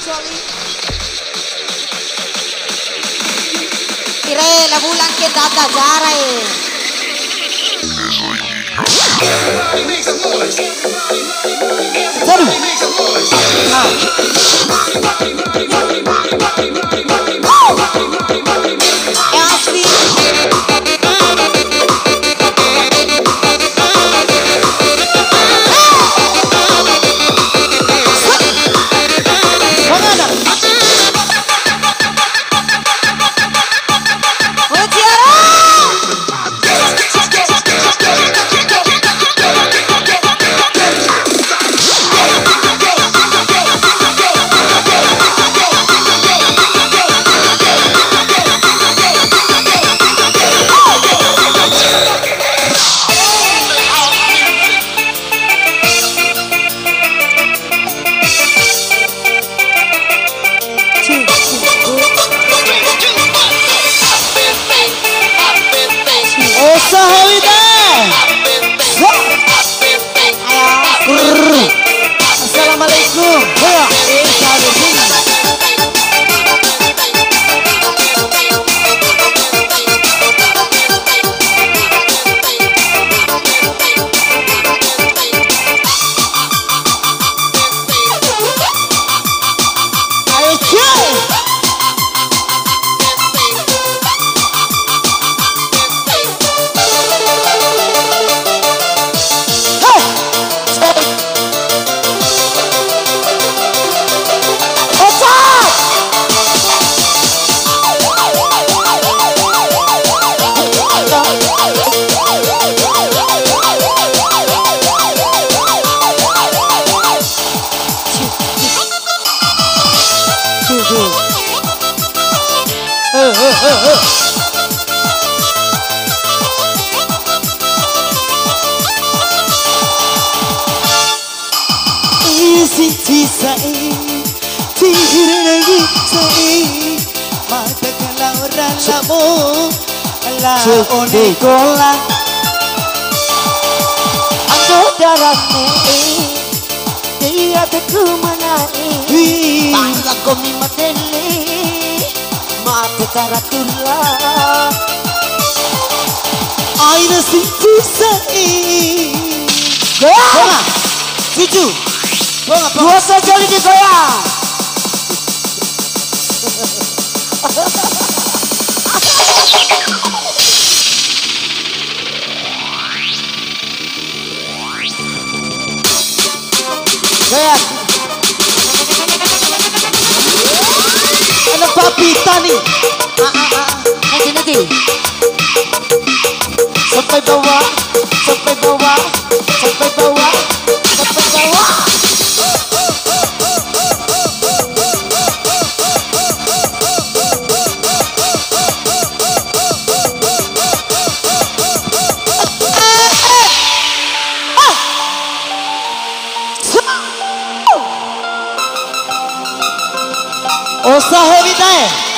Ire, la bulan che data jare. Gola Ando darahnya Dia tekumanae Bangga komi matele Mate taratullah Aina sintisai Goya Cucu Dua saja di goya Gaya. Ano papita ni? Nanti. Sampai bawah, sampai bawah, sampai bawah, sampai bawah. Osa hevita hai.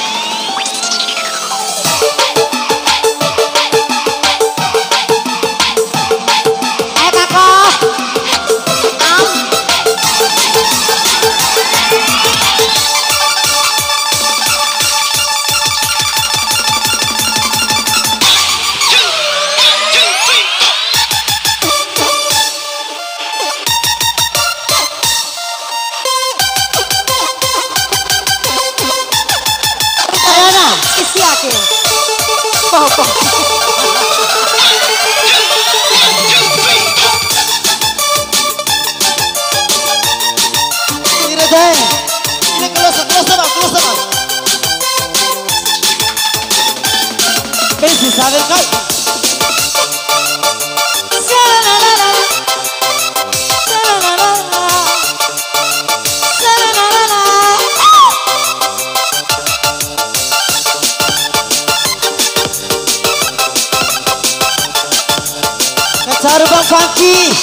Sarubang funky.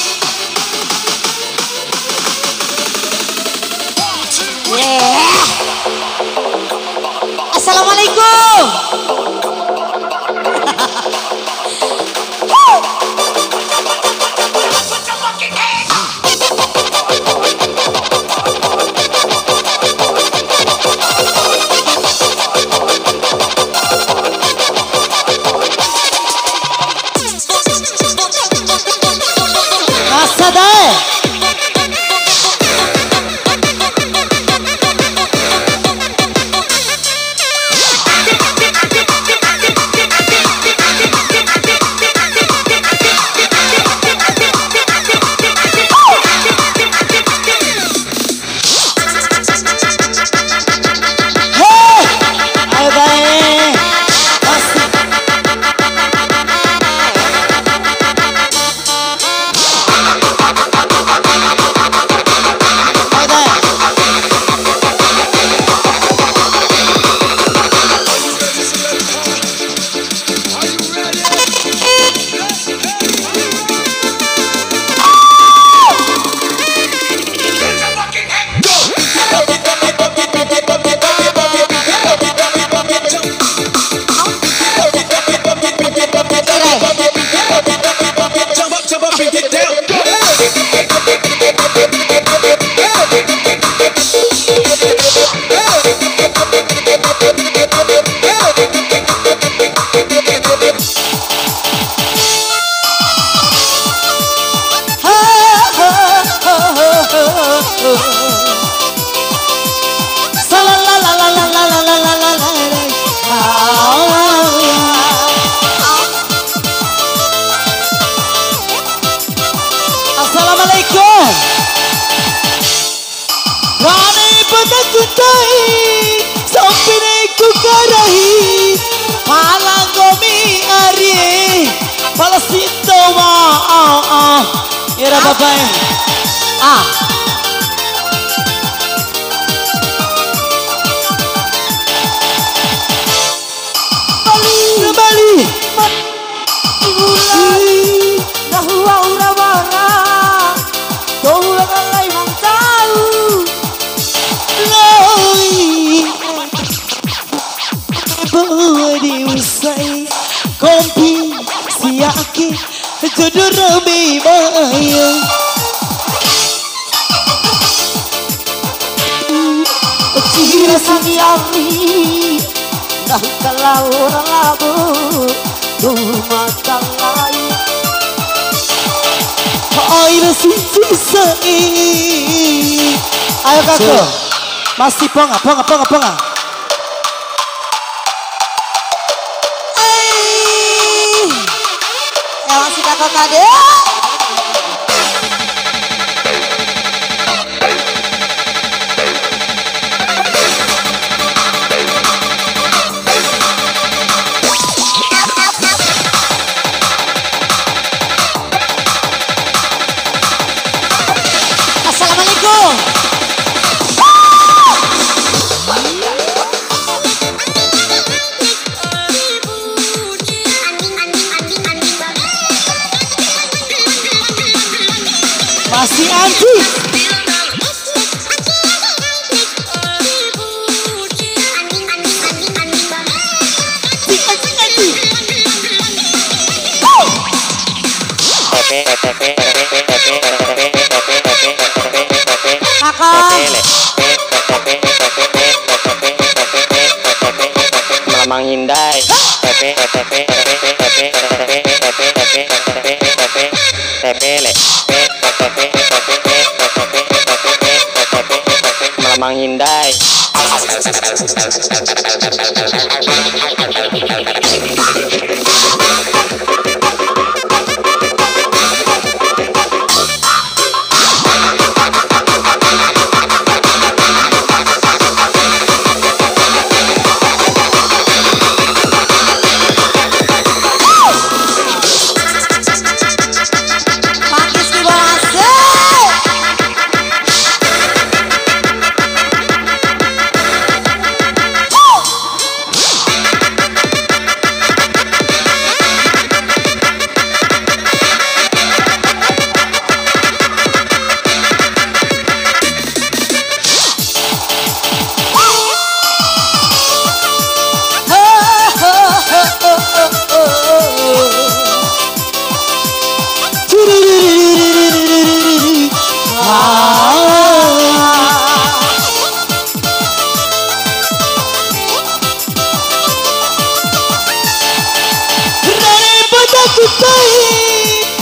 Yeah. Assalamualaikum. kutai sampai ku karahi palangomi ari palasito wa era babai Bali Nahua urawara Doula kalay mang tao Loi Badi usai Kompi siaki Jodoh rabi bayang Cihira saniari Dah kalau orang labu Rumah lain Air sisa ayo kakak masih ponga masih kakak kade masih anti Malamang Hindai Malamang Hindai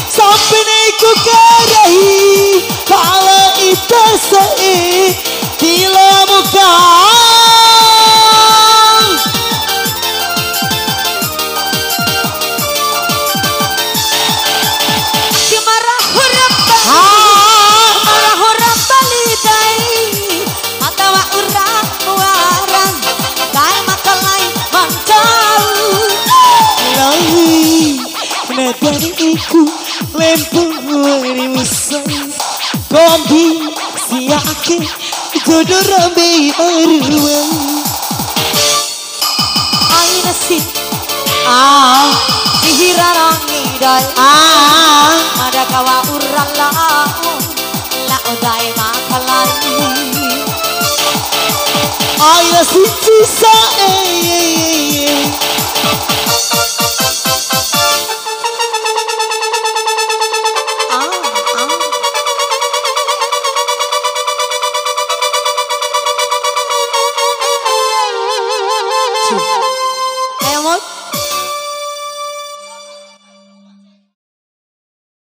sampai ku karahi pala ita sai tila muka marah hurap balidai atawa urang warang kay makalay mantau lahi nadani iku lempung di musai kombi siake jodoh ramai aruang aina si sihirarang idai ada kawa urang laung la odai makalai aina si sae